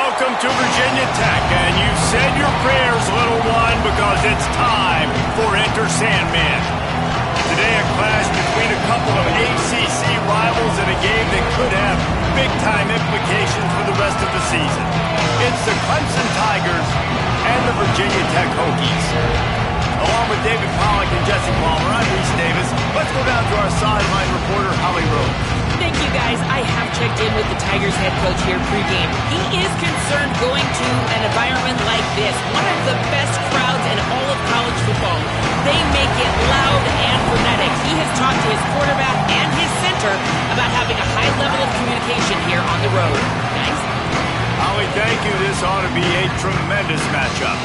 Welcome to Virginia Tech, and you've said your prayers, little one, because it's time for Enter Sandman. Today, a clash between a couple of ACC rivals in a game that could have big-time implications for the rest of the season. It's the Clemson Tigers and the Virginia Tech Hokies. Along with David Pollack and Jesse Palmer, I'm Reese Davis. Let's go down to our sideline reporter, Holly Rose. Thank you, guys. I have checked in with the Tigers head coach here pregame. He is concerned going to an environment like this, one of the best crowds in all of college football. They make it loud and frenetic. He has talked to his quarterback and his center about having a high level of communication here on the road. Guys? Holly, thank you. This ought to be a tremendous matchup.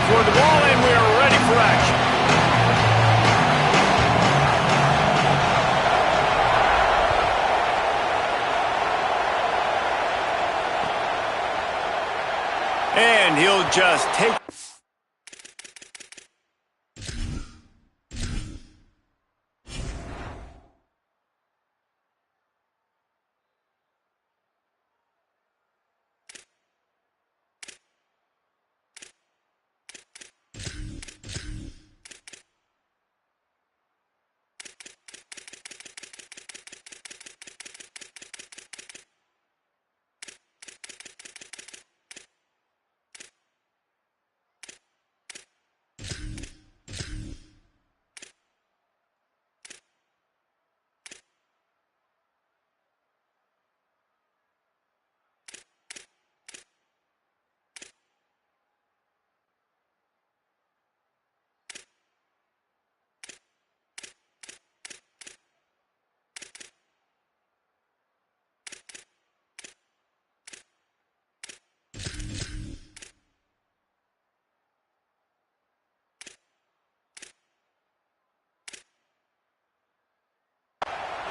Toward the ball, and we are ready for action. And he'll just take...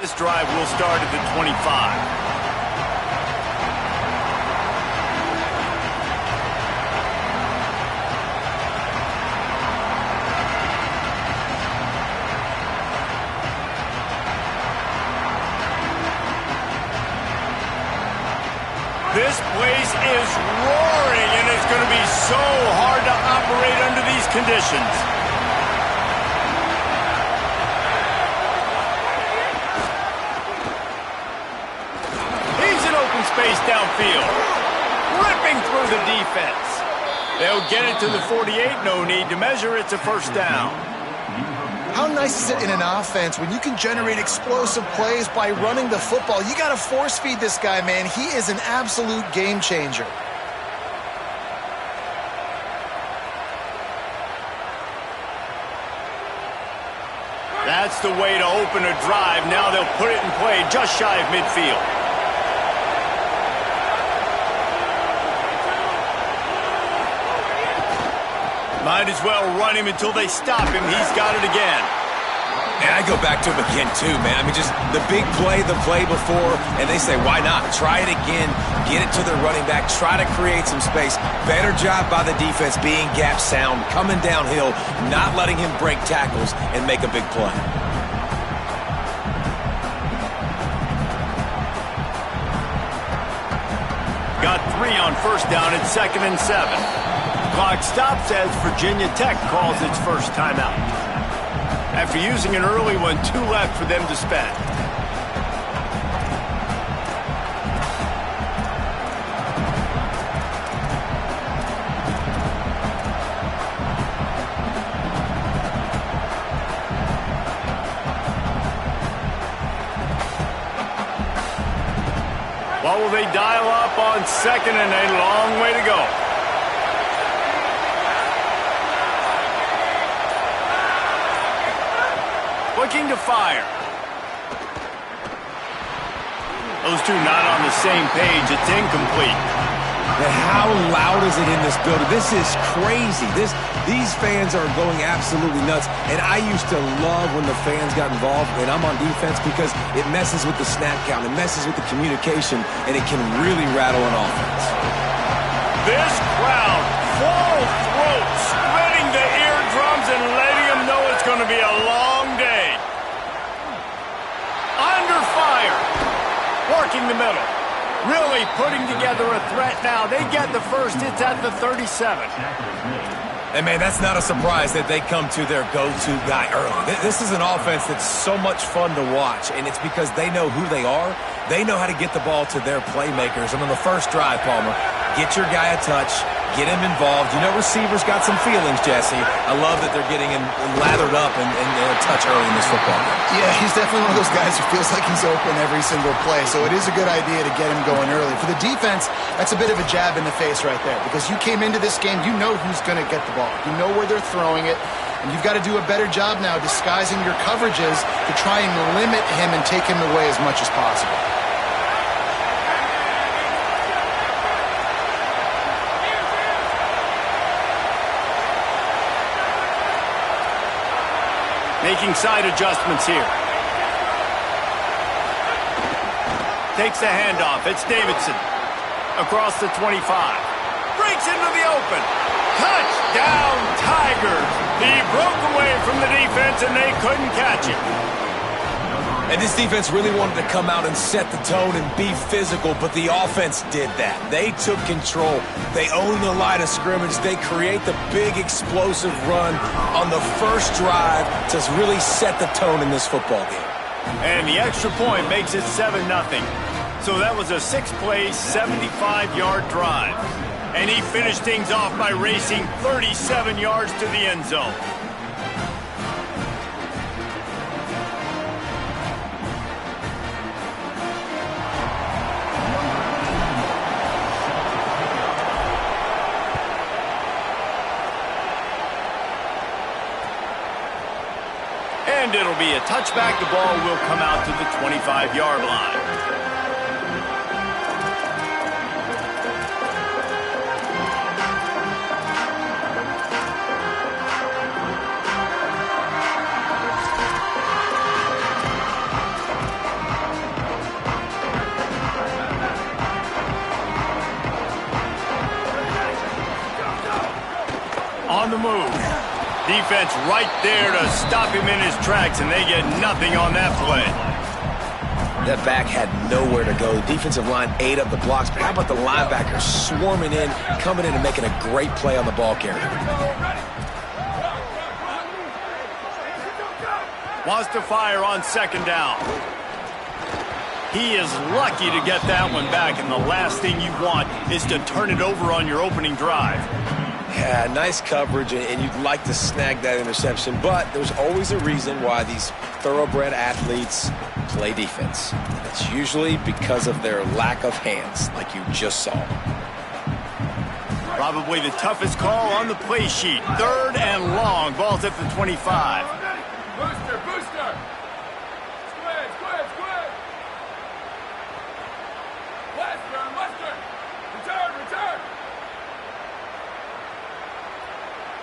This drive will start at the 25. This place is roaring, and it's going to be so hard to operate under these conditions. Space downfield, ripping through the defense. They'll get it to the 48, no need to measure, it's a first down. How nice is it in an offense when you can generate explosive plays by running the football? You got to force feed this guy, man. He is an absolute game changer. That's the way to open a drive. Now they'll put it in play just shy of midfield. Might as well run him until they stop him. He's got it again. And I go back to him again, too, man. I mean, just the big play, the play before, and they say, why not? Try it again, get it to their running back, try to create some space. Better job by the defense being gap sound, coming downhill, not letting him break tackles and make a big play. Got 3 on first down at 2nd and 7. Clock stops as Virginia Tech calls its first timeout. After using an early one, 2 left for them to spend. What will they dial up on 2nd and a long way to go? looking to fire. Those two not on the same page. It's incomplete. And how loud is it in this building? This is crazy. These fans are going absolutely nuts. And I used to love when the fans got involved when I'm on defense because it messes with the snap count, it messes with the communication, and it can really rattle an offense. This crowd, full throat, splitting the eardrums and letting them know it's going to be a long day. Under fire. Working the middle. Really putting together a threat now. They get the first. It's at the 37. And, man, that's not a surprise that they come to their go-to guy early. This is an offense that's so much fun to watch, and it's because they know who they are. They know how to get the ball to their playmakers. And on the first drive, Palmer, get your guy a touch, get him involved. You know receivers got some feelings, Jesse. I love that they're getting lathered up and a touch early in this football game. Yeah, he's definitely one of those guys who feels like he's open every single play, so it is a good idea to get him going early. For the defense, that's a bit of a jab in the face right there because you came into this game, you know who's going to get the ball. You know where they're throwing it, and you've got to do a better job now disguising your coverages to try and limit him and take him away as much as possible. Making side adjustments here. Takes the handoff. It's Davidson. Across the 25. Breaks into the open. Touchdown, Tigers. He broke away from the defense, and they couldn't catch him. And this defense really wanted to come out and set the tone and be physical, but the offense did that. They took control. They owned the line of scrimmage. They create the big explosive run on the first drive to really set the tone in this football game. And the extra point makes it 7-0. So that was a 6-play, 75-yard drive. And he finished things off by racing 37 yards to the end zone. And it'll be a touchback. The ball will come out to the 25-yard line. On the move. Defense right there to stop him in his tracks, and they get nothing on that play. That back had nowhere to go. The defensive line ate up the blocks, but how about the linebackers swarming in, coming in and making a great play on the ball carrier? Wants to fire on second down. He is lucky to get that one back, and the last thing you want is to turn it over on your opening drive. Yeah, nice coverage, and you'd like to snag that interception, but there's always a reason why these thoroughbred athletes play defense. It's usually because of their lack of hands, like you just saw. Probably the toughest call on the play sheet. 3rd and long. Ball's at the 25. Booster, booster! Squid, squid, squid! Western, western! Return, return!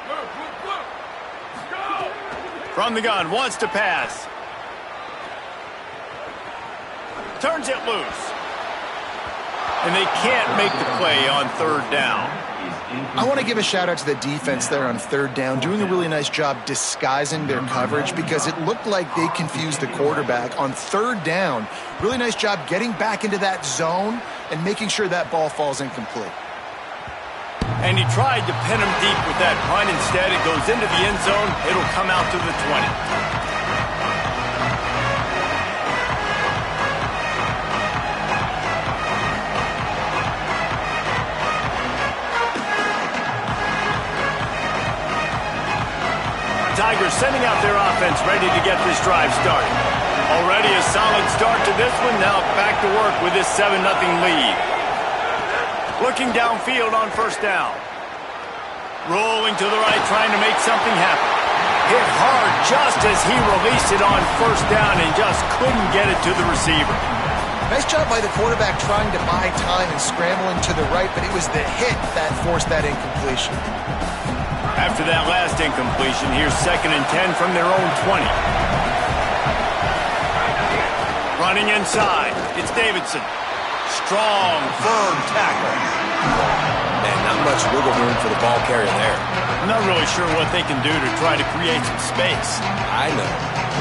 Move, move, move! Go! From the gun, wants to pass. Turns it loose. And they can't make the play on 3rd down. I want to give a shout out to the defense there on 3rd down, doing a really nice job disguising their coverage because it looked like they confused the quarterback on 3rd down. Really nice job getting back into that zone and making sure that ball falls incomplete. And he tried to pin him deep with that punt. Instead, it goes into the end zone. It'll come out to the 20. Tigers sending out their offense, ready to get this drive started. Already a solid start to this one. Now back to work with this 7-0 lead. Looking downfield on 1st down. Rolling to the right, trying to make something happen. Hit hard just as he released it on first down and just couldn't get it to the receiver. Nice job by the quarterback trying to buy time and scrambling to the right, but it was the hit that forced that incompletion. After that last incompletion, here's 2nd and 10 from their own 20. Running inside, it's Davidson. Strong, firm tackle. Man, not much wiggle room for the ball carrier there. I'm not really sure what they can do to try to create some space. I know.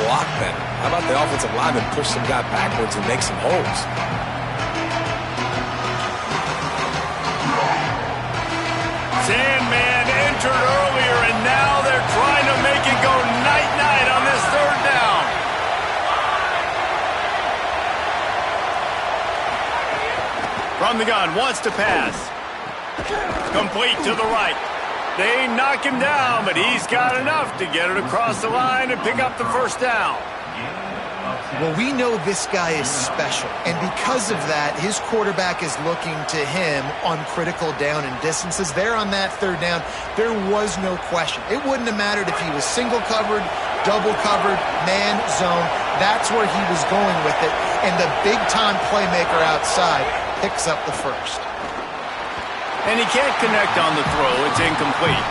Block better. How about the offensive lineman push some guy backwards and make some holes? Sandman entered earlier, and now they're trying to make it go night-night on this 3rd down. From the gun, wants to pass. Complete to the right. They knock him down, but he's got enough to get it across the line and pick up the 1st down. Well, we know this guy is special, and because of that, his quarterback is looking to him on critical down and distances. There on that 3rd down, there was no question. It wouldn't have mattered if he was single covered, double covered, man, zone. That's where he was going with it, and the big-time playmaker outside picks up the 1st. And he can't connect on the throw. It's incomplete.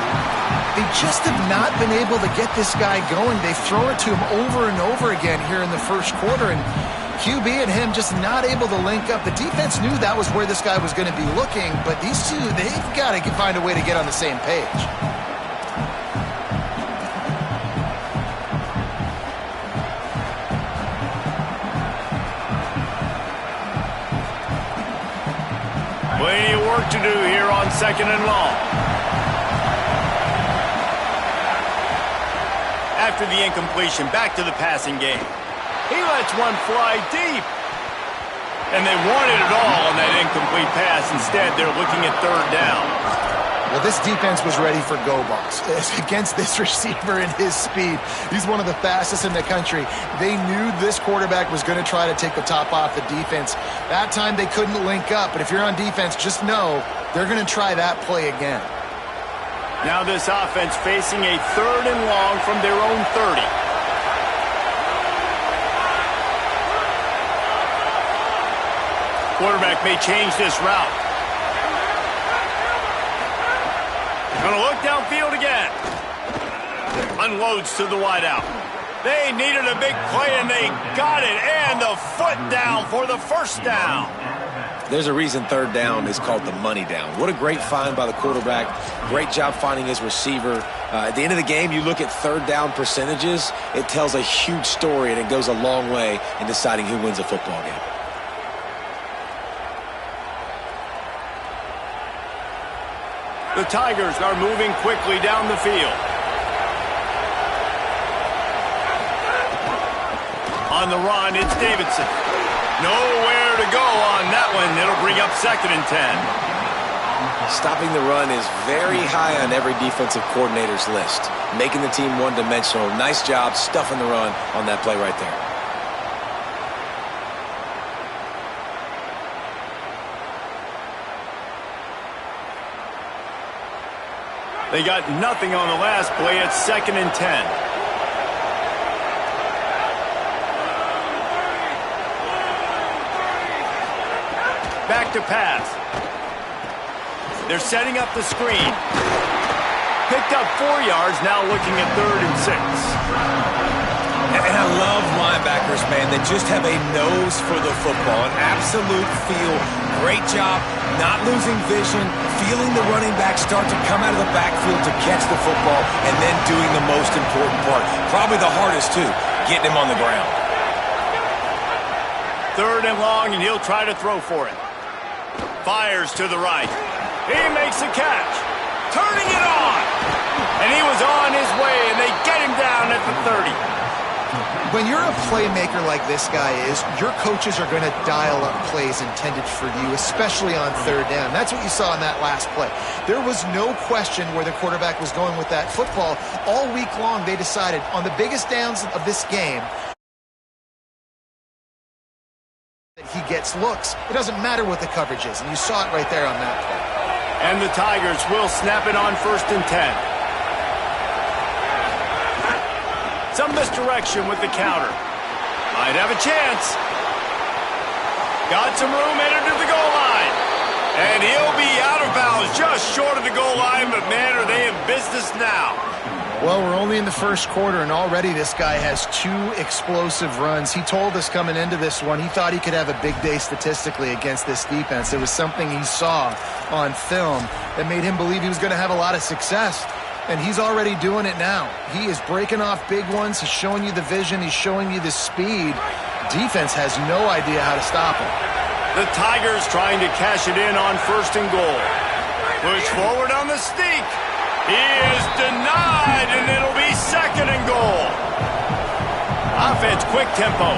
They just have not been able to get this guy going. They've thrown it to him over and over again here in the 1st quarter, and QB and him just not able to link up. The defense knew that was where this guy was going to be looking, but these two, they've got to find a way to get on the same page. Plenty of work to do here on 2nd and long. After the incompletion, back to the passing game. He lets one fly deep. And they wanted it all on that incomplete pass. Instead, they're looking at 3rd down. Well, this defense was ready for go balls against this receiver and his speed. He's one of the fastest in the country. They knew this quarterback was going to try to take the top off the defense. That time they couldn't link up, but if you're on defense, just know they're going to try that play again. Now this offense facing a 3rd and long from their own 30. Quarterback may change this route. Going to look downfield again. Unloads to the wideout. They needed a big play, and they got it. And the foot down for the 1st down. There's a reason 3rd down is called the money down. What a great find by the quarterback. Great job finding his receiver. At the end of the game, you look at 3rd down percentages. It tells a huge story, and it goes a long way in deciding who wins a football game. The Tigers are moving quickly down the field. On the run, it's Davidson. Nowhere to go on that one. It'll bring up 2nd and 10. Stopping the run is very high on every defensive coordinator's list. Making the team one-dimensional. Nice job stuffing the run on that play right there. They got nothing on the last play. It's 2nd and 10. Back to pass. They're setting up the screen. Picked up 4 yards, now looking at 3rd and 6. And I love linebackers, man. They just have a nose for the football, an absolute feel. Great job not losing vision, feeling the running back start to come out of the backfield to catch the football, and then doing the most important part. Probably the hardest, too, getting him on the ground. 3rd and long, and he'll try to throw for it. Fires to the right. He makes a catch. Turning it on. And he was on his way, and they get him down at the 30. When you're a playmaker like this guy is, your coaches are going to dial up plays intended for you, especially on 3rd down. That's what you saw in that last play. There was no question where the quarterback was going with that football. All week long, they decided on the biggest downs of this game that he gets looks. It doesn't matter what the coverage is, and you saw it right there on that play. And the Tigers will snap it on 1st and 10. Some misdirection with the counter. Might have a chance. Got some room headed to the goal line. And he'll be out of bounds just short of the goal line, but man, are they in business now. Well, we're only in the first quarter, and already this guy has 2 explosive runs. He told us coming into this one he thought he could have a big day statistically against this defense. It was something he saw on film that made him believe he was going to have a lot of success. And he's already doing it now. He is breaking off big ones. He's showing you the vision. He's showing you the speed. Defense has no idea how to stop him. The Tigers trying to cash it in on 1st and goal. Push forward on the sneak. He is denied, and it'll be 2nd and goal. Offense, quick tempo.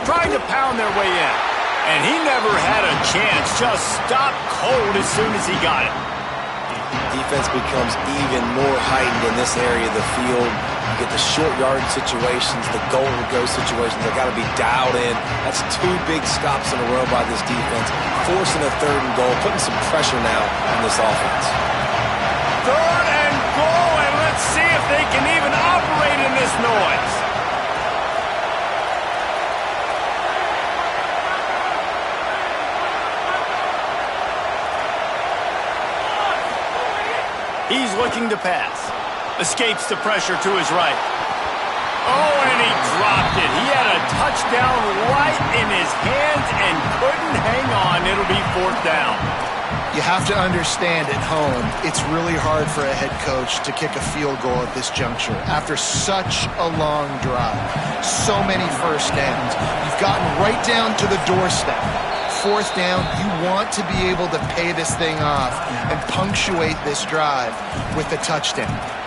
Trying to pound their way in. And he never had a chance. Just stopped cold as soon as he got it. Defense becomes even more heightened in this area of the field. You get the short yard situations, the goal-to-go situations. They've got to be dialed in. That's 2 big stops in a row by this defense. Forcing a 3rd and goal, putting some pressure now on this offense. 3rd and goal, and let's see if they can even operate in this noise. He's looking to pass. Escapes the pressure to his right. Oh, and he dropped it. He had a touchdown right in his hands and couldn't hang on. It'll be 4th down. You have to understand at home, it's really hard for a head coach to kick a field goal at this juncture. After such a long drive, so many first downs, you've gotten right down to the doorstep. 4th down, you want to be able to pay this thing off and punctuate this drive with a touchdown.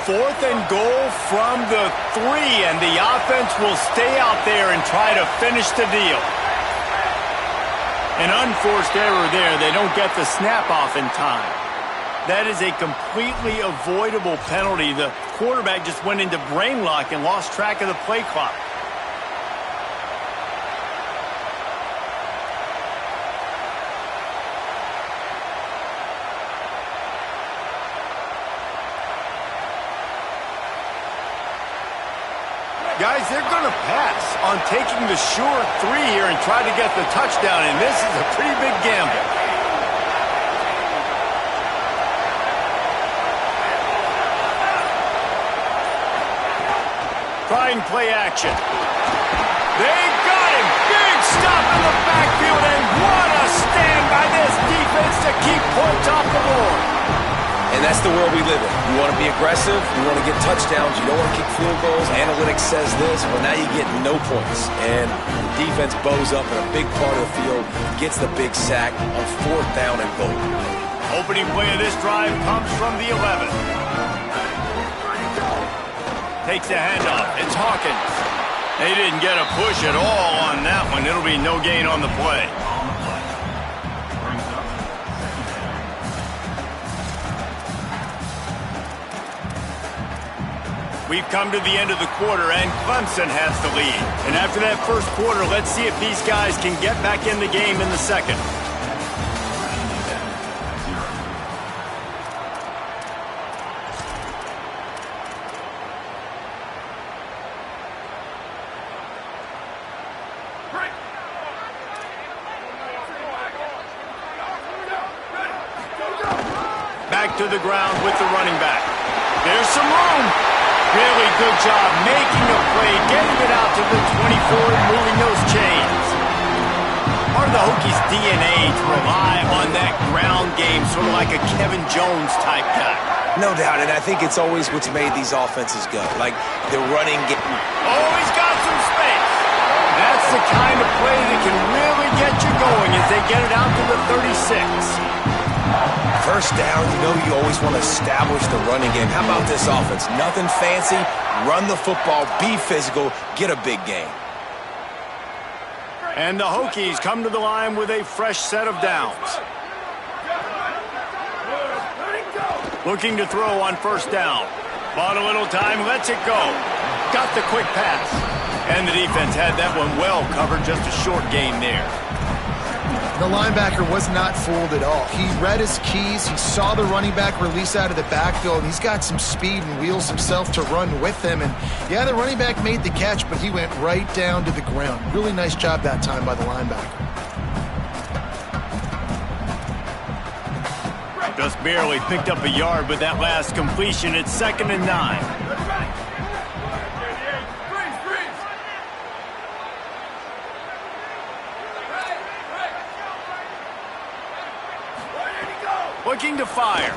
Fourth and goal from the 3, and the offense will stay out there and try to finish the deal. An unforced error there. They don't get the snap off in time. That is a completely avoidable penalty. The quarterback just went into brain lock and lost track of the play clock. Guys, they're going to pass on taking the short 3 here and try to get the touchdown, and this is a pretty big gamble. Trying play action. They got him. Big stop in the backfield, and what a stand by this defense to keep points off the board. And that's the world we live in. You want to be aggressive, you want to get touchdowns, you don't want to kick field goals. Analytics says this, but now you get no points. And the defense bows up in a big part of the field, gets the big sack on 4th down and goal. Opening play of this drive comes from the 11. Takes the handoff. It's Hawkins. They didn't get a push at all on that one. It'll be no gain on the play. We've come to the end of the quarter, and Clemson has the lead. And after that first quarter, let's see if these guys can get back in the game in the second. Back to the ground with the running back. There's some room. Really good job making a play, getting it out to the 24 and moving those chains. Part of the Hokies' DNA to rely on that ground game, sort of like a Kevin Jones type guy. No doubt, and I think it's always what's made these offenses go. Like the running game. Oh, he's got some space. That's the kind of play that can really get you going as they get it out to the 36. First down, you know you always want to establish the running game. How about this offense? Nothing fancy. Run the football, be physical, get a big gain. And the Hokies come to the line with a fresh set of downs. Looking to throw on first down. Bought a little time, lets it go. Got the quick pass. And the defense had that one well covered, just a short gain there. The linebacker was not fooled at all. He read his keys. He saw the running back release out of the backfield. He's got some speed and wheels himself to run with him. And yeah, the running back made the catch, but he went right down to the ground. Really nice job that time by the linebacker. Just barely picked up a yard with that last completion. It's 2nd and 9. Looking to fire.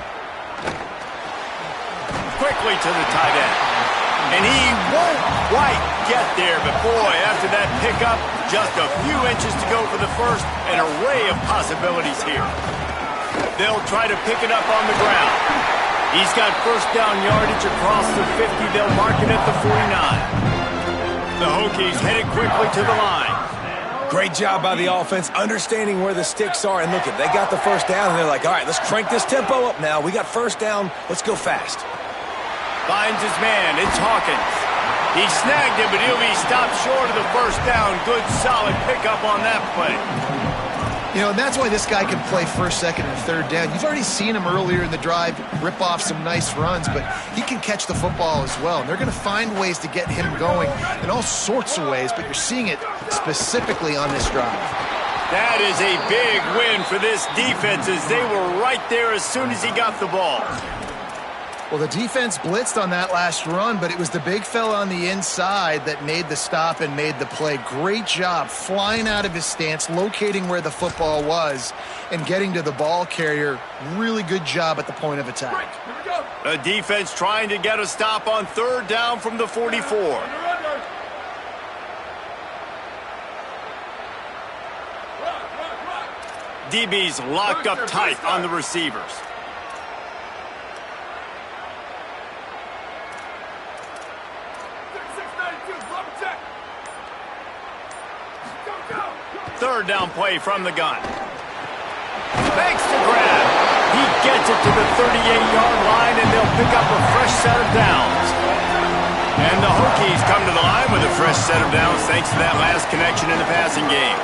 Quickly to the tight end. And he won't quite get there, but boy, after that pickup, just a few inches to go for the first. An array of possibilities here. They'll try to pick it up on the ground. He's got first down yardage across the 50. They'll mark it at the 49. The Hokies headed quickly to the line. Great job by the offense, understanding where the sticks are. And look, they got the first down, and they're like, all right, let's crank this tempo up now. We got first down. Let's go fast. Finds his man. It's Hawkins. He snagged it, but he'll be stopped short of the first down. Good, solid pickup on that play. You know, and that's why this guy can play first, second, and third down. You've already seen him earlier in the drive rip off some nice runs, but he can catch the football as well. And they're going to find ways to get him going in all sorts of ways, but you're seeing it specifically on this drive. That is a big win for this defense as they were right there as soon as he got the ball. Well, the defense blitzed on that last run, but it was the big fella on the inside that made the stop and made the play. Great job flying out of his stance, locating where the football was, and getting to the ball carrier. Really good job at the point of attack. The defense trying to get a stop on third down from the 44. DB's locked up tight on the receivers. Third down play from the gun. Makes the grab. He gets it to the 38-yard line, and they'll pick up a fresh set of downs. And the Hokies come to the line with a fresh set of downs thanks to that last connection in the passing game.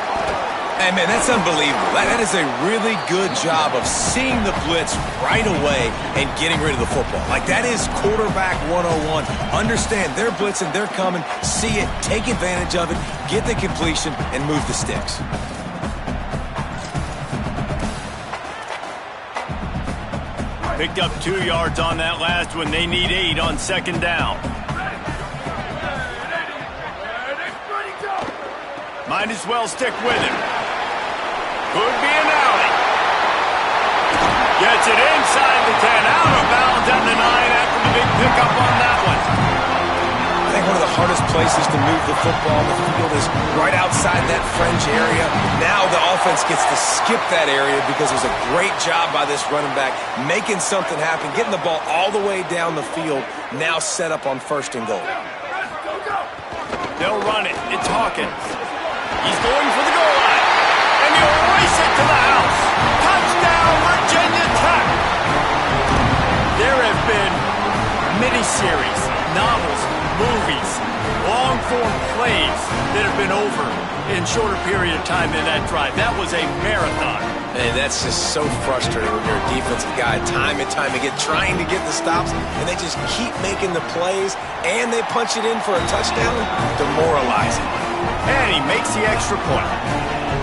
Hey, man, that's unbelievable. That is a really good job of seeing the blitz right away and getting rid of the football. Like, that is quarterback 101. Understand they're blitzing, they're coming, see it, take advantage of it, get the completion, and move the sticks. Picked up 2 yards on that last one. They need 8 on second down. Might as well stick with him. Could be an outing. Gets it inside the 10, out of bounds at the 9 after the big pickup on that one. I think one of the hardest places to move the football on the field is right outside that fringe area. Now the offense gets to skip that area because there's a great job by this running back making something happen, getting the ball all the way down the field, now set up on first and goal. They'll run it. It's Hawkins. He's going for the goal line. And he'll race it to the house. Touchdown, Virginia Tech. There have been miniseries, novels, movies, long-form plays that have been over in shorter period of time than that drive. That was a marathon. And that's just so frustrating when you're a defensive guy time and time again trying to get the stops, and they just keep making the plays, and they punch it in for a touchdown. Demoralizing. And he makes the extra point.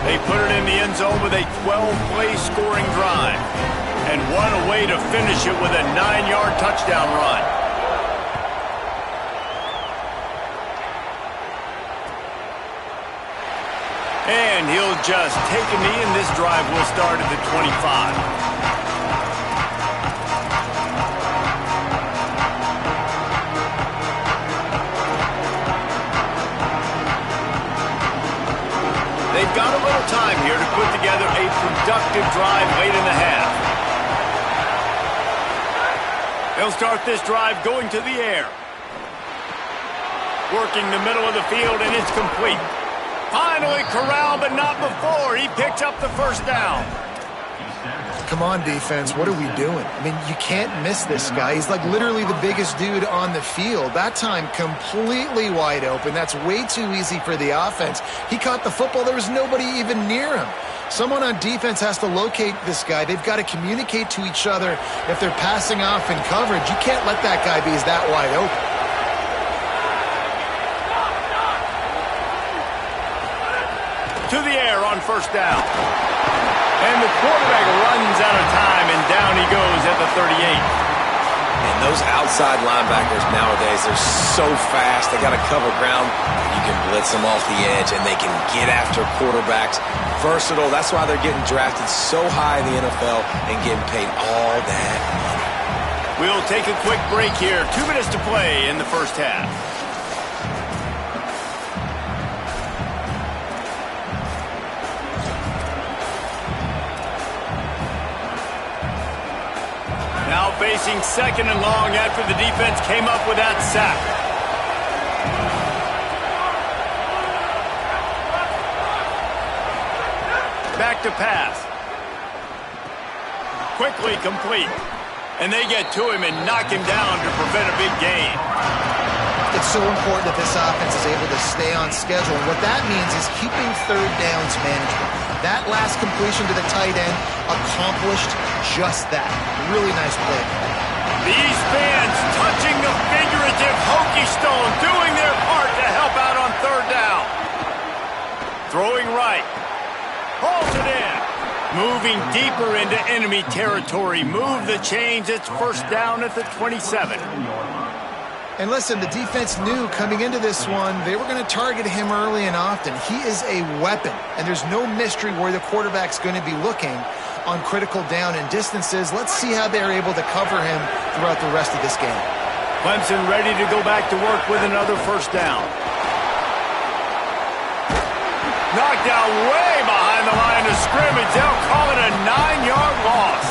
They put it in the end zone with a 12-play scoring drive. And what a way to finish it with a 9-yard touchdown run. And he'll just take a knee, and this drive will start at the 25. time here to put together a productive drive late in the half. They'll start this drive going to the air. Working the middle of the field, and it's complete. Finally corralled, but not before. He picks up the first down. Come on, defense. What are we doing? I mean, you can't miss this guy. He's like literally the biggest dude on the field. That time, completely wide open. That's way too easy for the offense. He caught the football. There was nobody even near him. Someone on defense has to locate this guy. They've got to communicate to each other if they're passing off in coverage. You can't let that guy be that wide open. To the air on first down. And the quarterback runs out of time, and down he goes at the 38. And those outside linebackers nowadays, they're so fast. They got to cover ground. You can blitz them off the edge, and they can get after quarterbacks. Versatile. That's why they're getting drafted so high in the NFL and getting paid all that money. We'll take a quick break here. 2 minutes to play in the first half. Now facing second and long after the defense came up with that sack. Back to pass. Quickly complete. And they get to him and knock him down to prevent a big gain. It's so important that this offense is able to stay on schedule. And what that means is keeping third downs manageable. That last completion to the tight end accomplished just that. Really nice play. These fans touching the figurative hokey stone, doing their part to help out on third down. Throwing right. Hauls it in. Moving deeper into enemy territory. Move the chains. It's first down at the 27. And listen, the defense knew coming into this one, they were going to target him early and often. He is a weapon, and there's no mystery where the quarterback's going to be looking on critical down and distances. Let's see how they're able to cover him throughout the rest of this game. Clemson ready to go back to work with another first down. Knocked down way behind the line of scrimmage. They'll call it a 9-yard loss.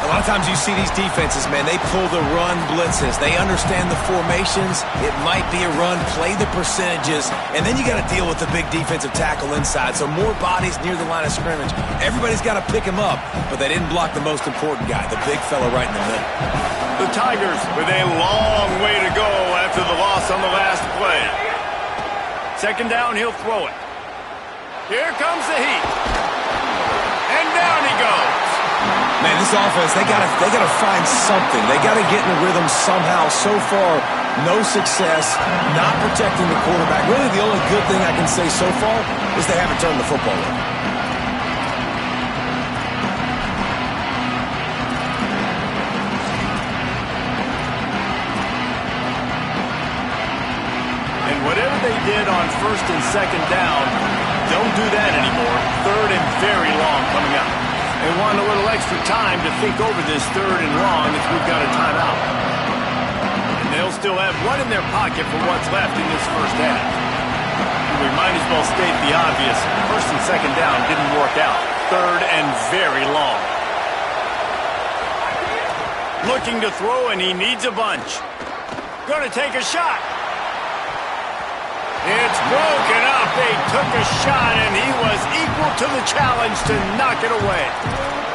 A lot of times you see these defenses, man, they pull the run blitzes. They understand the formations. It might be a run, play the percentages, and then you got to deal with the big defensive tackle inside. So more bodies near the line of scrimmage. Everybody's got to pick him up, but they didn't block the most important guy, the big fella right in the middle. The Tigers with a long way to go after the loss on the last play. Second down, he'll throw it. Here comes the heat. And down he goes. Man, this offense, they gotta find something. They gotta get in the rhythm somehow. So far, no success, not protecting the quarterback. Really, the only good thing I can say so far is they haven't turned the football over. And whatever they did on first and second down, don't do that anymore. Third and very long coming up. They want a little extra time to think over this third and long as we've got a timeout. And they'll still have one in their pocket for what's left in this first half. We might as well state the obvious. First and second down didn't work out. Third and very long. Looking to throw, and he needs a bunch. Going to take a shot. It's broken up. They took a shot, and he was equal to the challenge to knock it away.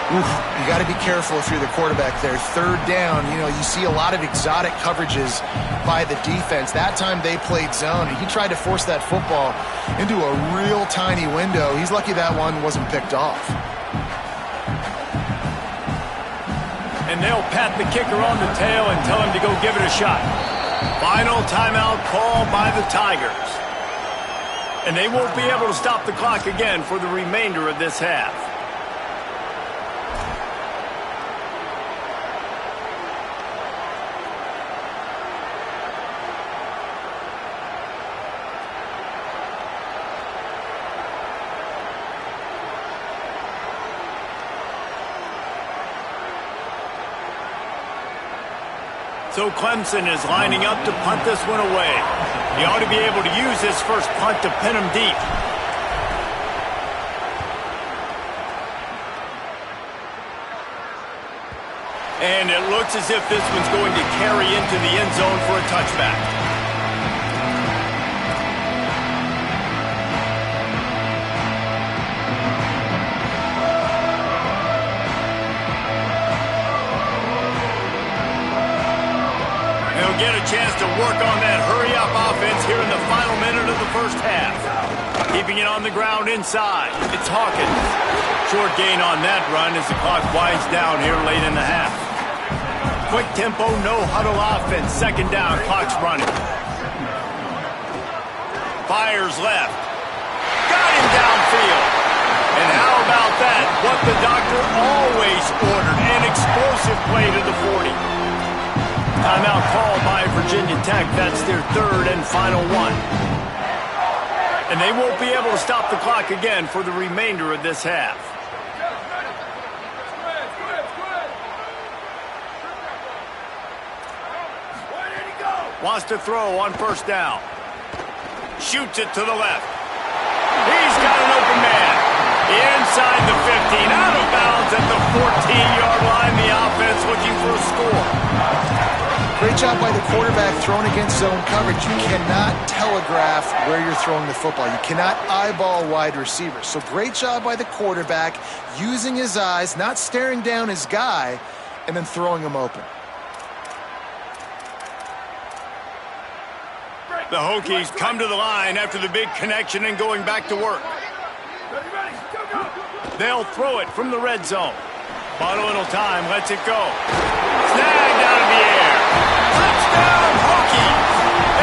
Oof, you got to be careful if you're the quarterback there. Third down, you see a lot of exotic coverages by the defense. That time they played zone, and he tried to force that football into a real tiny window. He's lucky that one wasn't picked off. And they'll pat the kicker on the tail and tell him to go give it a shot. Final timeout call by the Tigers. And they won't be able to stop the clock again for the remainder of this half. So Clemson is lining up to punt this one away. He ought to be able to use his first punt to pin him deep. And it looks as if this one's going to carry into the end zone for a touchback. They'll get a chance to work on that hurry-up offense here in the final minute of the first half. Keeping it on the ground inside. It's Hawkins. Short gain on that run as the clock winds down here late in the half. Quick tempo, no huddle offense. Second down, clock's running. Fires left. Got him downfield. And how about that? What the doctor always ordered. An explosive play to the 40. Timeout called by Virginia Tech. That's their third and final one. And they won't be able to stop the clock again for the remainder of this half. Wants to throw on first down. Shoots it to the left. He's got an open man. Inside the 15. Out of bounds at the 14-yard line. The offense looking for a score. Great job by the quarterback throwing against zone coverage. You cannot telegraph where you're throwing the football. You cannot eyeball wide receivers. So great job by the quarterback using his eyes, not staring down his guy, and then throwing him open. The Hokies come to the line after the big connection and going back to work. They'll throw it from the red zone. Bottle little time, lets it go. Snagged out of the air. Touchdown, Hokies!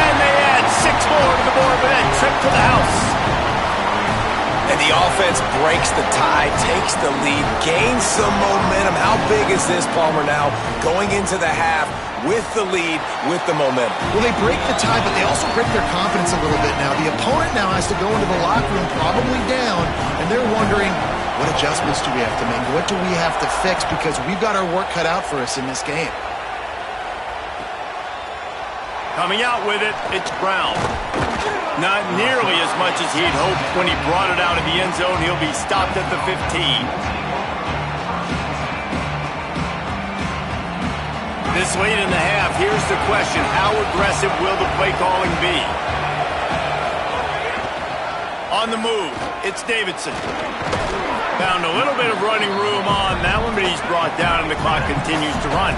And they add 6 more to the board with that trip to the house. And the offense breaks the tie, takes the lead, gains some momentum. How big is this, Palmer, now going into the half with the lead, with the momentum? Well, they break the tie, but they also break their confidence a little bit now. The opponent now has to go into the locker room probably down, and they're wondering, what adjustments do we have to make? What do we have to fix? Because we've got our work cut out for us in this game. Coming out with it, it's Brown. Not nearly as much as he'd hoped when he brought it out of the end zone. He'll be stopped at the 15. This late in the half, here's the question. How aggressive will the play calling be? On the move, it's Davidson. Found a little bit of running room on that one, but he's brought down and the clock continues to run.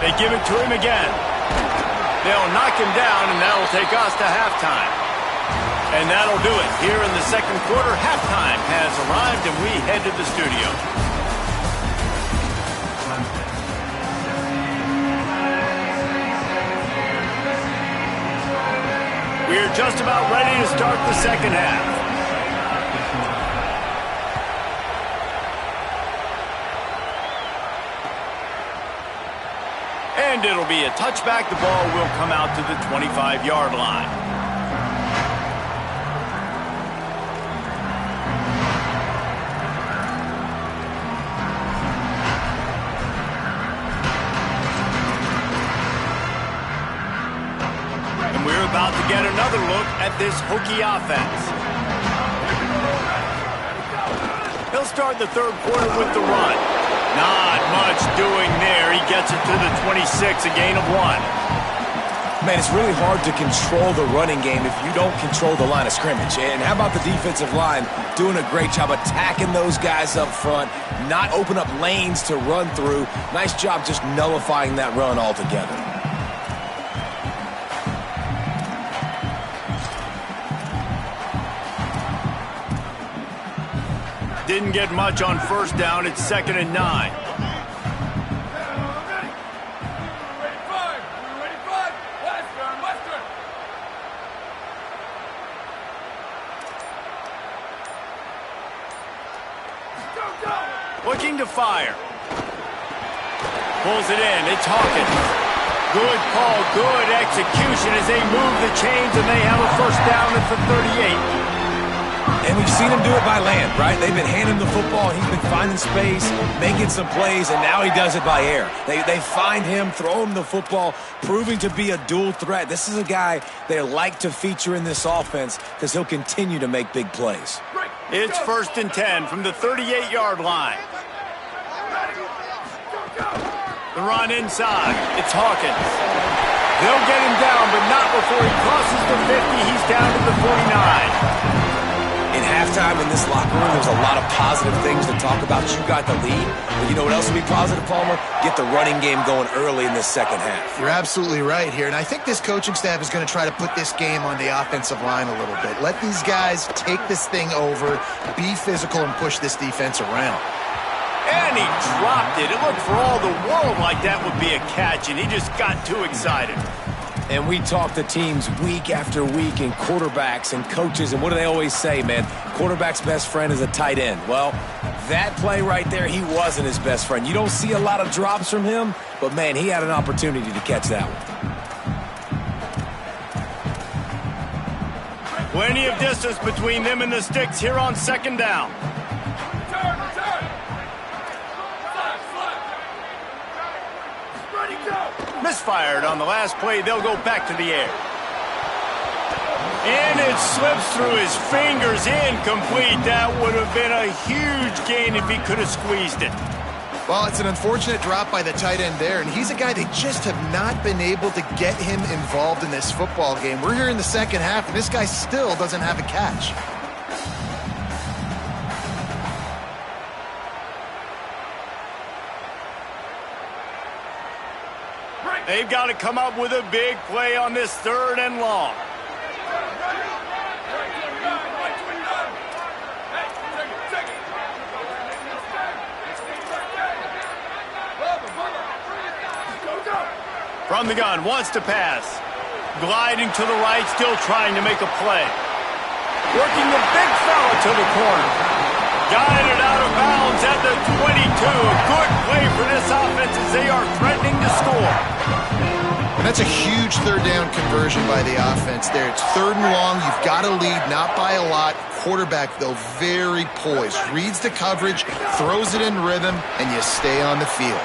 They give it to him again. They'll knock him down, and that'll take us to halftime. And that'll do it. Here in the second quarter, halftime has arrived, and we head to the studio. We're just about ready to start the second half. And it'll be a touchback. The ball will come out to the 25-yard line. And we're about to get another look at this Hokie offense. He'll start the third quarter with the run. Not much doing there. He gets it to the 26, a gain of 1. Man, it's really hard to control the running game if you don't control the line of scrimmage. And how about the defensive line doing a great job attacking those guys up front, not open up lanes to run through. Nice job just nullifying that run altogether. Didn't get much on first down. It's 2nd and 9. Looking to fire. Pulls it in. It's Hawkins. Good call, good execution as they move the chains, and they have a first down at the 38. And we've seen him do it by land, right? They've been handing the football, and he's been finding space, making some plays, and now he does it by air. They find him, throw him the football, proving to be a dual threat. This is a guy they like to feature in this offense because he'll continue to make big plays. Break. It's 1st and 10 from the 38-yard line. The run inside. It's Hawkins. They'll get him down, but not before he crosses the 50. He's down to the 49. In halftime in this locker room, there's a lot of positive things to talk about. You got the lead. But you know what else would be positive, Palmer? Get the running game going early in this second half. You're absolutely right here. And I think this coaching staff is going to try to put this game on the offensive line a little bit. Let these guys take this thing over, be physical, and push this defense around. And he dropped it. It looked for all the world like that would be a catch, and he just got too excited. And we talk to teams week after week, and quarterbacks and coaches, and what do they always say, man? Quarterback's best friend is a tight end. Well, that play right there, he wasn't his best friend. You don't see a lot of drops from him, but, man, he had an opportunity to catch that one. Plenty of distance between them and the sticks here on 2nd down. Return, return. Slide. Ready, go. Misfired on the last play. They'll go back to the air. And it slips through his fingers. Incomplete. That would have been a huge gain if he could have squeezed it. Well, it's an unfortunate drop by the tight end there, and he's a guy they just have not been able to get him involved in this football game. We're here in the second half, and this guy still doesn't have a catch. They've got to come up with a big play on this 3rd and long. From the gun, wants to pass. Gliding to the right, still trying to make a play. Working the big fella to the corner. Guided out of bounds at the 22. A good play for this offense as they are threatening to score. And that's a huge 3rd down conversion by the offense there. It's 3rd and long. You've got to lead, not by a lot. Quarterback, though, very poised. Reads the coverage, throws it in rhythm, and you stay on the field.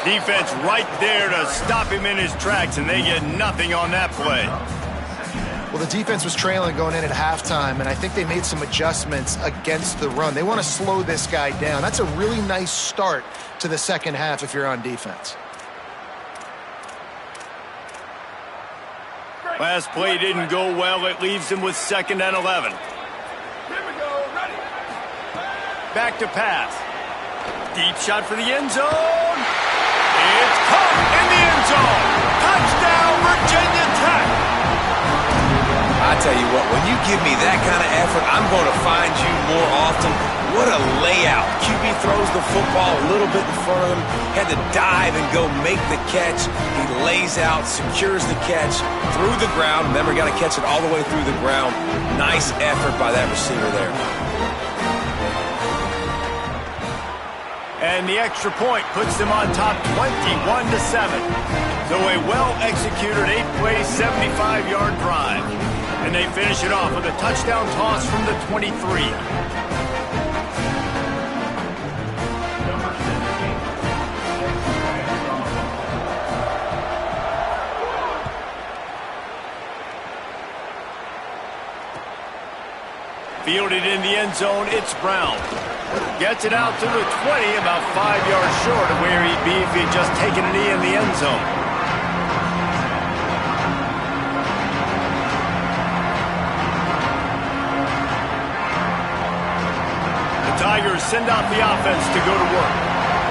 Defense right there to stop him in his tracks, and they get nothing on that play. Well, the defense was trailing going in at halftime, and I think they made some adjustments against the run. They want to slow this guy down. That's a really nice start to the second half if you're on defense. Last play didn't go well. It leaves him with 2nd and 11. Here we go. Ready. Back to pass. Deep shot for the end zone. It's caught in the end zone. Touchdown, Virginia Tech. I tell you what, when you give me that kind of effort, I'm going to find you more often. What a layout. QB throws the football a little bit in front of him, had to dive and go make the catch. He lays out, secures the catch through the ground. Remember, got to catch it all the way through the ground. Nice effort by that receiver there. And the extra point puts them on top 21-7. So a well-executed 8-play, 75-yard drive. And they finish it off with a touchdown toss from the 23. Fielded in the end zone, it's Brown. Gets it out to the 20, about 5 yards short of where he'd be if he had just taken a knee in the end zone. Tigers send out the offense to go to work.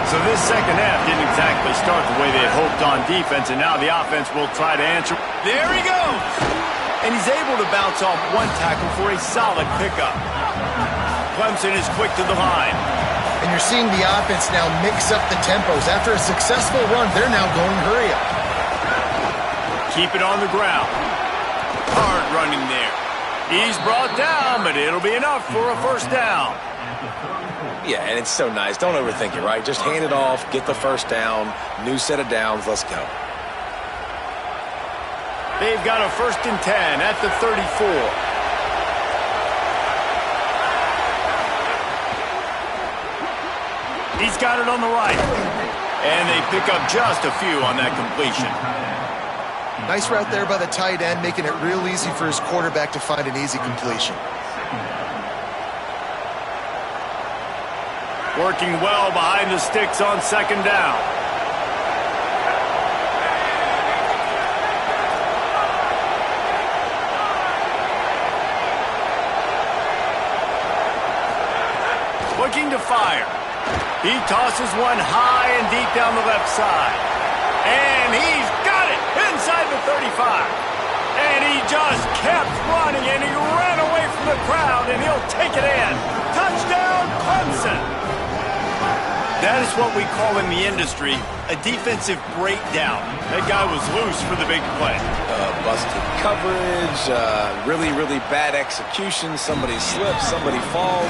So this second half didn't exactly start the way they had hoped on defense, and now the offense will try to answer. There he goes! And he's able to bounce off one tackle for a solid pickup. Clemson is quick to the line. And you're seeing the offense now mix up the tempos. After a successful run, they're now going hurry up. Keep it on the ground. Hard running there. He's brought down, but it'll be enough for a 1st down. Yeah, and it's so nice. Don't overthink it, right? Just hand it off, get the 1st down, new set of downs, let's go. They've got a 1st and 10 at the 34. He's got it on the right. And they pick up just a few on that completion. Nice route there by the tight end, making it real easy for his quarterback to find an easy completion. Working well behind the sticks on second down. Looking to fire. He tosses one high and deep down the left side. And he's got it inside the 35. And he just kept running, and he ran away from the crowd, and he'll take it in. Touchdown, Clemson. That is what we call in the industry a defensive breakdown. That guy was loose for the big play. Busted coverage, really, really bad execution. Somebody slips, somebody falls.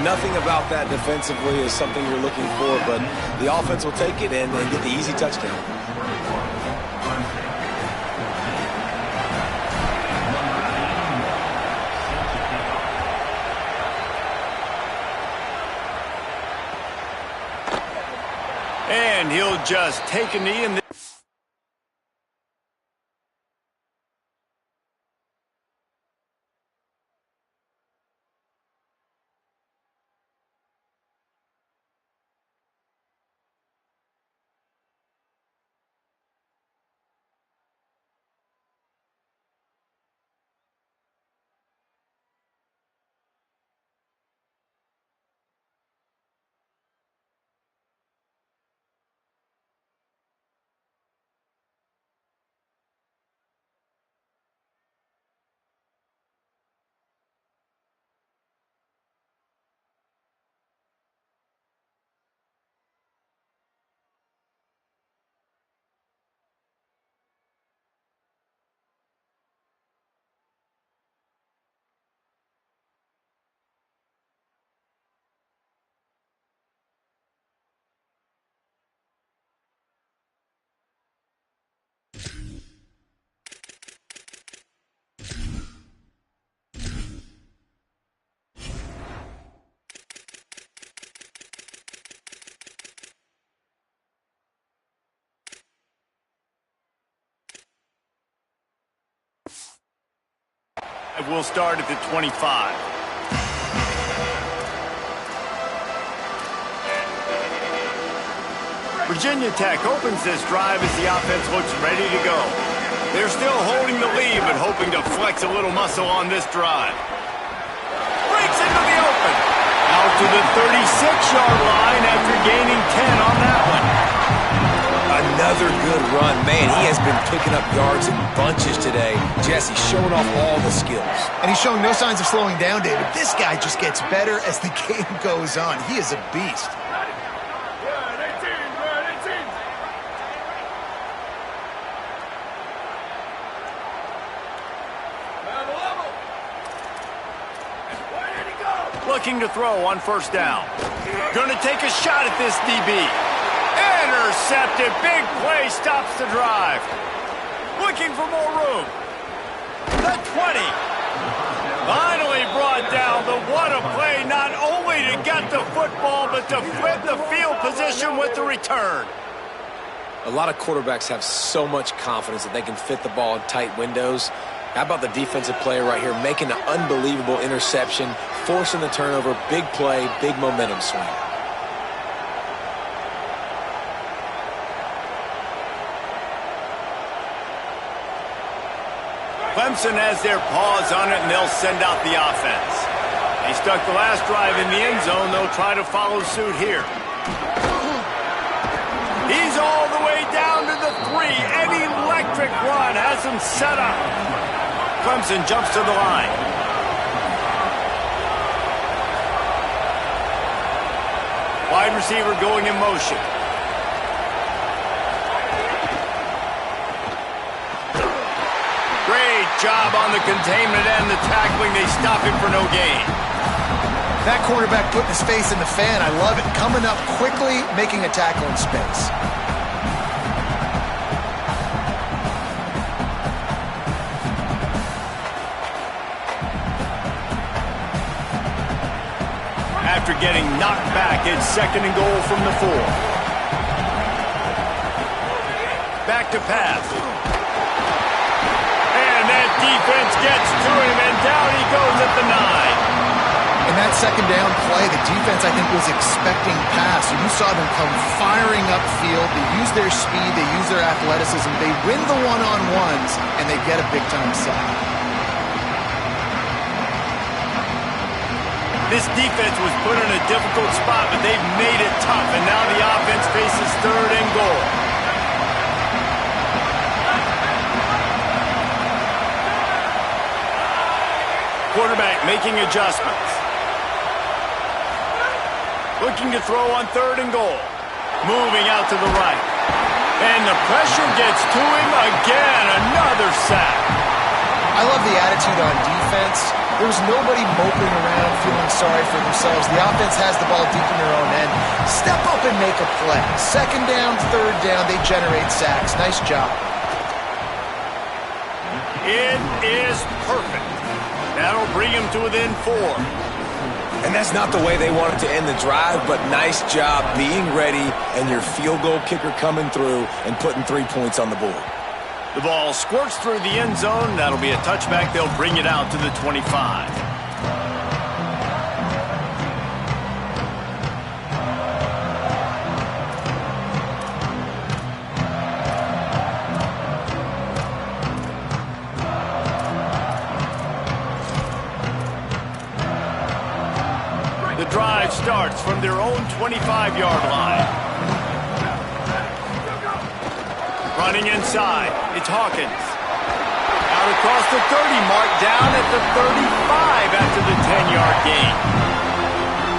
Nothing about that defensively is something you're looking for, but the offense will take it and get the easy touchdown. And he'll just take a knee and... We'll start at the 25. Virginia Tech opens this drive as the offense looks ready to go. They're still holding the lead, but hoping to flex a little muscle on this drive. Breaks into the open. Out to the 36-yard line after gaining 10 on that one. Another good run. Man, he has been picking up yards in bunches today. Jesse showing off all the skills. And he's showing no signs of slowing down, David. This guy just gets better as the game goes on. He is a beast. Good 18, good 18. Level. Where did he go? Looking to throw on first down. Gonna take a shot at this DB. Intercepted. Big play stops the drive. Looking for more room. The 20. Finally brought down, but what a play, not only to get the football, but to flip the field position with the return. A lot of quarterbacks have so much confidence that they can fit the ball in tight windows. How about the defensive player right here making an unbelievable interception, forcing the turnover, big play, big momentum swing. Clemson has their paws on it, and they'll send out the offense. They stuck the last drive in the end zone. They'll try to follow suit here. He's all the way down to the 3. An electric run has him set up. Clemson jumps to the line. Wide receiver going in motion. Great job on the containment and the tackling. They stop him for no gain. That quarterback putting his face in the fan, I love it. Coming up quickly, making a tackle in space. After getting knocked back, it's second and goal from the 4. Back to pass. And that defense gets to him, and down he goes at the 9. And that second down play, the defense, I think, was expecting pass. You saw them come firing upfield. They use their speed. They use their athleticism. They win the one-on-ones, and they get a big-time sack. This defense was put in a difficult spot, but they've made it tough, and now the offense faces 3rd and goal. Quarterback making adjustments. Looking to throw on 3rd and goal. Moving out to the right. And the pressure gets to him again. Another sack. I love the attitude on defense. There's nobody moping around feeling sorry for themselves. The offense has the ball deep in their own end. Step up and make a play. 2nd down, 3rd down, they generate sacks. Nice job. It is perfect. That'll bring him to within 4. And that's not the way they wanted to end the drive, but nice job being ready and your field goal kicker coming through and putting 3 points on the board. The ball squirts through the end zone. That'll be a touchback. They'll bring it out to the 25. The drive starts from their own 25-yard line. Running inside, it's Hawkins. Out across the 30, marked down at the 35 after the 10-yard gain.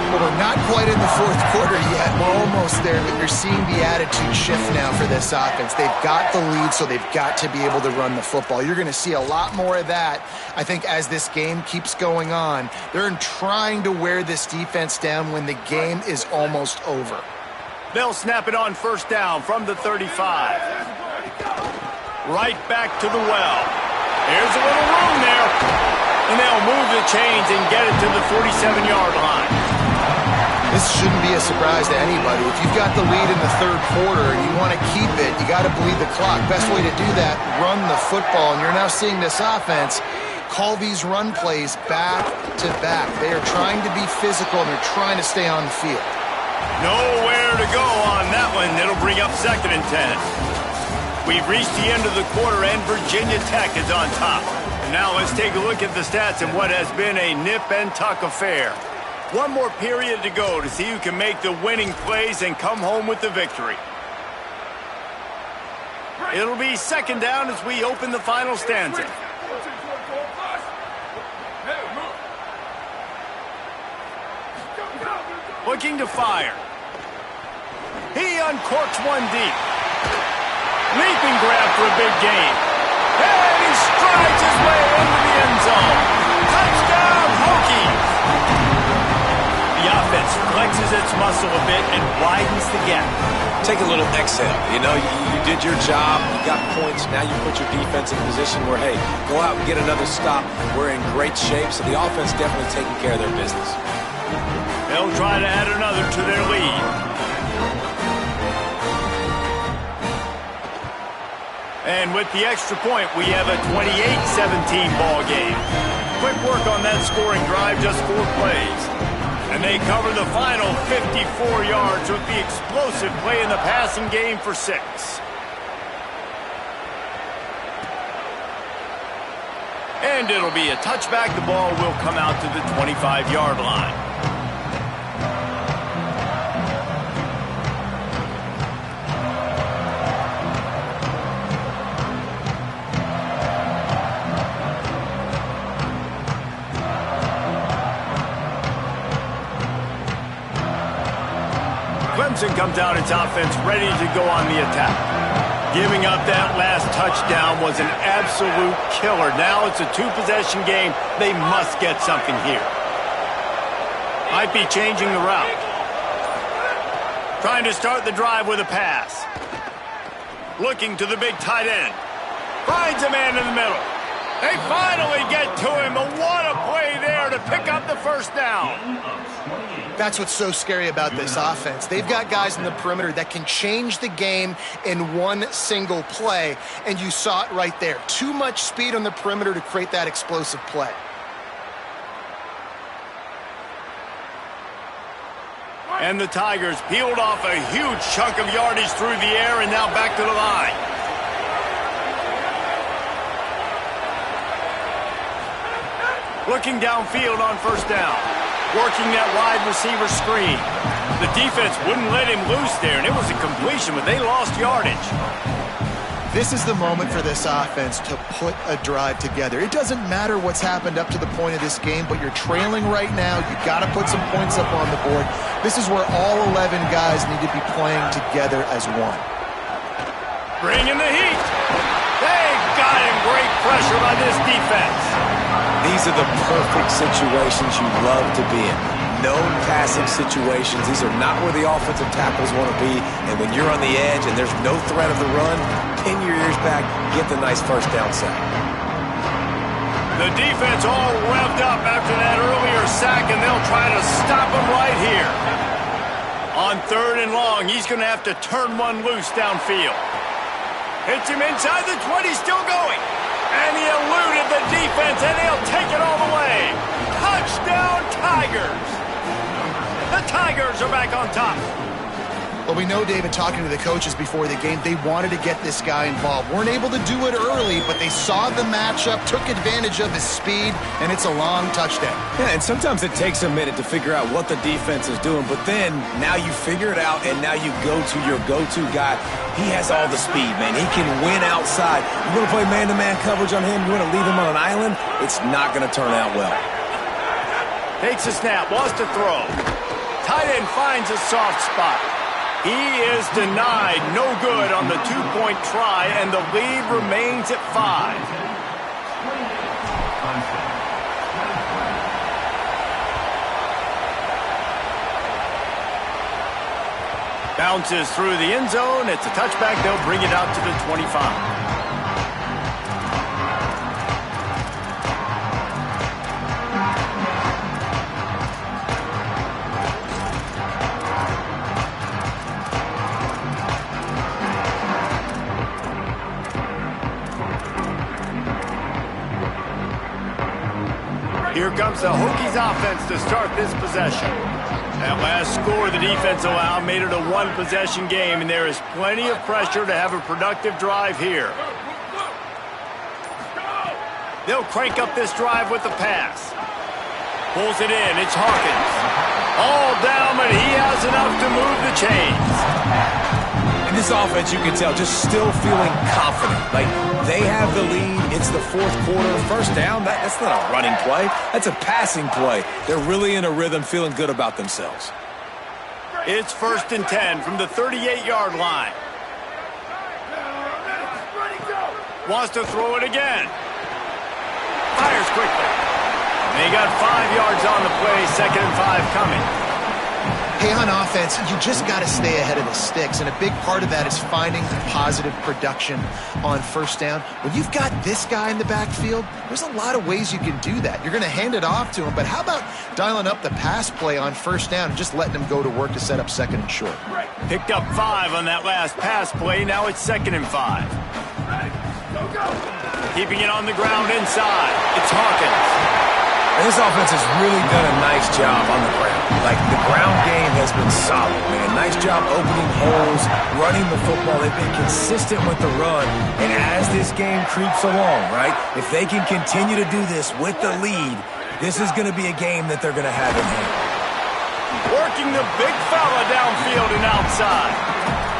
Well, we're not quite in the 4th quarter yet. We're almost there, but you're seeing the attitude shift now for this offense. They've got the lead, so they've got to be able to run the football. You're going to see a lot more of that, I think, as this game keeps going on. They're trying to wear this defense down when the game is almost over. They'll snap it on 1st down from the 35. Right back to the well. There's a little room there. And they'll move the chains and get it to the 47-yard line. This shouldn't be a surprise to anybody. If you've got the lead in the 3rd quarter and you want to keep it, you got to bleed the clock. Best way to do that, run the football. And you're now seeing this offense call these run plays back to back. They are trying to be physical and they're trying to stay on the field. Nowhere to go on that one. It'll bring up 2nd and 10. We've reached the end of the quarter, and Virginia Tech is on top. And now let's take a look at the stats in what has been a nip-and-tuck affair. One more period to go to see who can make the winning plays and come home with the victory. It'll be 2nd down as we open the final stanza. Looking to fire. He uncorks one deep. Leaping grab for a big gain. And he strides his way into the end zone. Touchdown, Hokies! The offense flexes its muscle a bit and widens the gap. Take a little exhale. You know, you did your job. You got points. Now you put your defense in a position where, hey, go out and get another stop. We're in great shape, so the offense definitely taking care of their business. They'll try to add another to their lead. And with the extra point, we have a 28-17 ball game. Quick work on that scoring drive, just 4 plays. And they cover the final 54 yards with the explosive play in the passing game for 6. And it'll be a touchback. The ball will come out to the 25-yard line. Clemson comes out its offense ready to go on the attack. Giving up that last touchdown was an absolute killer. Now it's a 2-possession game. They must get something here. Might be changing the route. Trying to start the drive with a pass. Looking to the big tight end. Finds a man in the middle. They finally get to him, but what a play there to pick up the 1st down. That's what's so scary about this offense. They've got guys in the perimeter that can change the game in one single play, and you saw it right there. Too much speed on the perimeter to create that explosive play. And the Tigers peeled off a huge chunk of yardage through the air and now back to the line. Looking downfield on first down. Working that wide receiver screen. The defense wouldn't let him loose there, and it was a completion, but they lost yardage. This is the moment for this offense to put a drive together. It doesn't matter what's happened up to the point of this game, but you're trailing right now. You've got to put some points up on the board. This is where all 11 guys need to be playing together as one. Bring in the heat. They got him. Great pressure by this defense. These are the perfect situations you love to be in. No passing situations. These are not where the offensive tackles want to be. And when you're on the edge and there's no threat of the run, pin your ears back, get the nice first down sack. The defense all revved up after that earlier sack, and they'll try to stop him right here. On 3rd and long, he's going to have to turn one loose downfield. Hits him inside the 20, still going. And he eluded the defense, and they'll take it all the way. Touchdown, Tigers! The Tigers are back on top. Well, we know, David, talking to the coaches before the game, they wanted to get this guy involved. Weren't able to do it early, but they saw the matchup, took advantage of his speed, and it's a long touchdown. Yeah, and sometimes it takes a minute to figure out what the defense is doing, but then now you figure it out, and now you go to your go-to guy. He has all the speed, man. He can win outside. You want to play man-to-man coverage on him? You want to leave him on an island? It's not going to turn out well. Takes a snap, wants to throw. Tight end finds a soft spot. He is denied, no good on the 2-point try, and the lead remains at 5. Bounces through the end zone. It's a touchback. They'll bring it out to the 25. Here comes the Hokies offense to start this possession. That last score the defense allowed made it a one-possession game, and there is plenty of pressure to have a productive drive here. They'll crank up this drive with the pass. Pulls it in. It's Hawkins. All down, but he has enough to move the chains. In this offense, you can tell, just still feeling confident. Like, they have the lead. It's the 4th quarter. First down, that's not a running play. That's a passing play. They're really in a rhythm, feeling good about themselves. It's 1st and 10 from the 38-yard line. Wants to throw it again. Fires quickly. They got 5 yards on the play. 2nd and 5 coming. Hey, on offense, you just got to stay ahead of the sticks, and a big part of that is finding positive production on first down. When you've got this guy in the backfield, there's a lot of ways you can do that. You're going to hand it off to him, but how about dialing up the pass play on first down and just letting him go to work to set up 2nd and short? Picked up 5 on that last pass play. Now it's 2nd and 5. Keeping it on the ground inside. It's Hawkins. And this offense has really done a nice job on the ground. Like, the ground game has been solid, man. Nice job opening holes, running the football. They've been consistent with the run. And as this game creeps along, right, if they can continue to do this with the lead, this is going to be a game that they're going to have in hand. Working the big fella downfield and outside.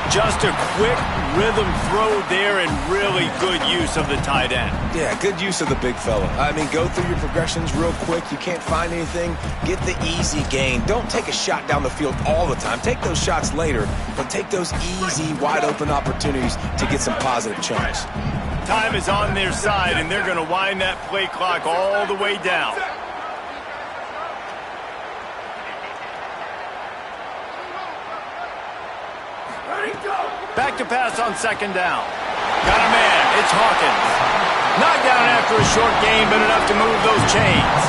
Just a quick rhythm throw there and really good use of the tight end. Yeah, good use of the big fella. I mean, go through your progressions real quick. You can't find anything. Get the easy gain. Don't take a shot down the field all the time. Take those shots later, but take those easy, wide-open opportunities to get some positive chunks. Time is on their side, and they're going to wind that play clock all the way down. Back to pass on 2nd down. Got a man. It's Hawkins. Not down after a short game, but enough to move those chains.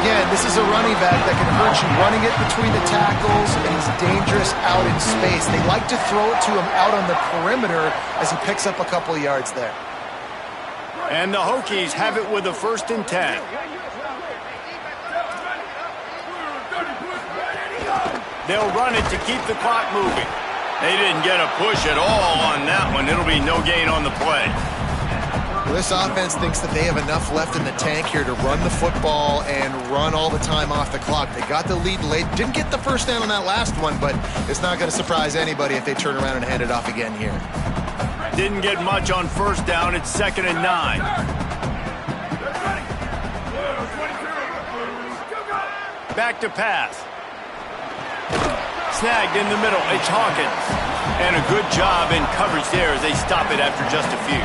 Again, this is a running back that can hurt you. Running it between the tackles, and he's dangerous out in space. They like to throw it to him out on the perimeter as he picks up a couple of yards there. And the Hokies have it with a 1st and 10. They'll run it to keep the clock moving. They didn't get a push at all on that one. It'll be no gain on the play. Well, this offense thinks that they have enough left in the tank here to run the football and run all the time off the clock. They got the lead late. Didn't get the first down on that last one, but it's not going to surprise anybody if they turn around and hand it off again here. Didn't get much on first down. It's 2nd and 9. Back to pass. Snagged in the middle. It's Hawkins. And a good job in coverage there as they stop it after just a few.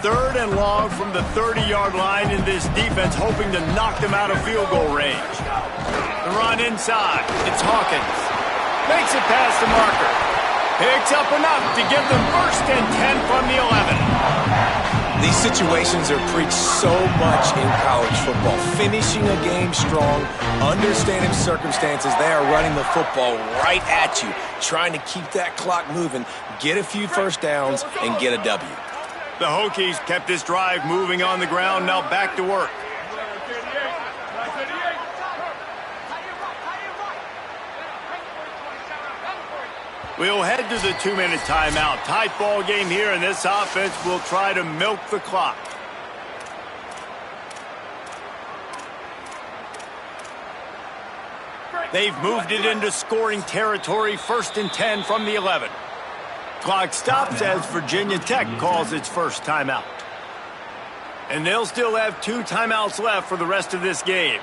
Third and long from the 30-yard line, in this defense hoping to knock them out of field goal range. The run inside. It's Hawkins. Makes it past the marker. Picks up enough to give them 1st and 10 from the 11. These situations are preached so much in college football. Finishing a game strong, understanding circumstances. They are running the football right at you, trying to keep that clock moving, get a few first downs, and get a W. The Hokies kept this drive moving on the ground, now back to work. We'll head to the 2-minute timeout. Tight ball game here, and this offense will try to milk the clock. They've moved it into scoring territory, 1st and 10 from the 11. Clock stops as Virginia Tech calls its first timeout. And they'll still have 2 timeouts left for the rest of this game.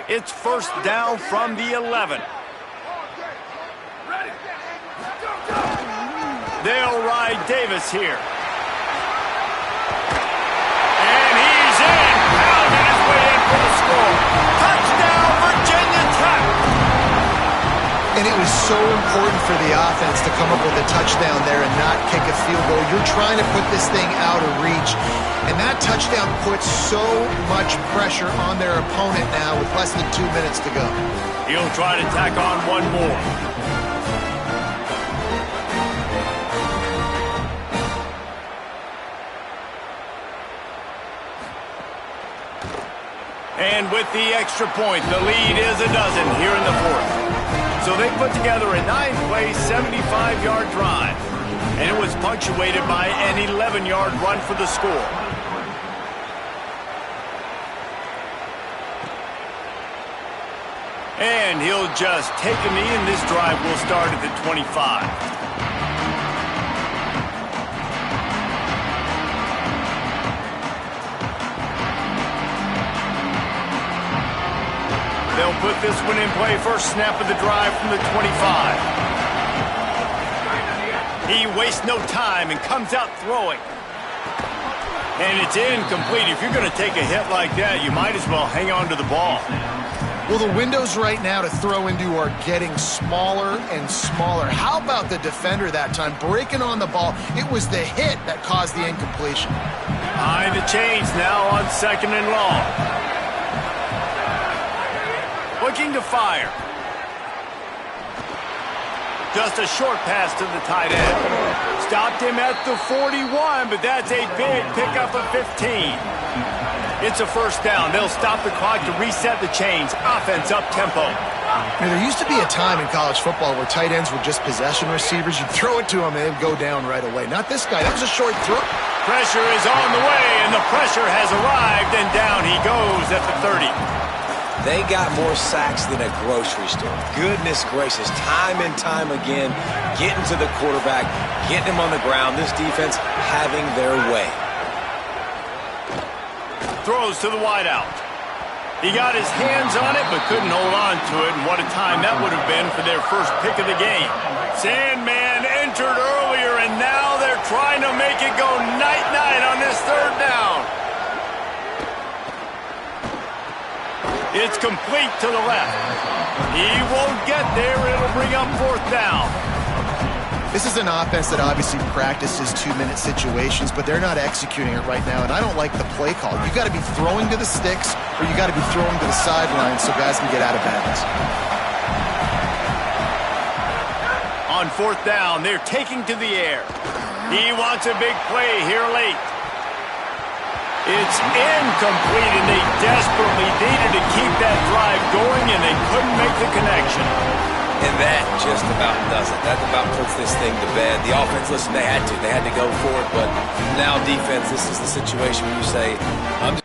It's 1st down from the 11. They'll ride Davis here. And it was so important for the offense to come up with a touchdown there and not kick a field goal. You're trying to put this thing out of reach. And that touchdown puts so much pressure on their opponent now with less than 2 minutes to go. He'll try to tack on one more. And with the extra point, the lead is a dozen here in the 4th. So they put together a 9-play, 75-yard drive. And it was punctuated by an 11-yard run for the score. And he'll just take a knee, and this drive will start at the 25. They'll put this one in play. First snap of the drive from the 25. He wastes no time and comes out throwing. And it's incomplete. If you're going to take a hit like that, you might as well hang on to the ball. Well, the windows right now to throw into are getting smaller and smaller. How about the defender that time breaking on the ball? It was the hit that caused the incompletion. Behind the chains now on 2nd and long. Looking to fire. Just a short pass to the tight end. Stopped him at the 41, but that's a big pickup of 15. It's a 1st down. They'll stop the clock to reset the chains. Offense up-tempo. Now, there used to be a time in college football where tight ends were just possession receivers. You'd throw it to them and they'd go down right away. Not this guy. That was a short throw. Pressure is on the way, and the pressure has arrived, and down he goes at the 30. They got more sacks than a grocery store. Goodness gracious, time and time again, getting to the quarterback, getting him on the ground. This defense having their way. Throws to the wideout. He got his hands on it, but couldn't hold on to it, and what a time that would have been for their first pick of the game. Sandman entered earlier, and now they're trying to make it go night-night on this 3rd down. It's complete to the left. He won't get there. It'll bring up 4th down. This is an offense that obviously practices 2-minute situations, but they're not executing it right now, and I don't like the play call. You got to be throwing to the sticks, or you got to be throwing to the sidelines so guys can get out of bounds. On 4th down, they're taking to the air. He wants a big play here late. It's incomplete, and they desperately needed to keep that drive going, and they couldn't make the connection. And that just about does it. That about puts this thing to bed. The offense, listen, they had to go for it, but now defense, this is the situation where you say, I'm just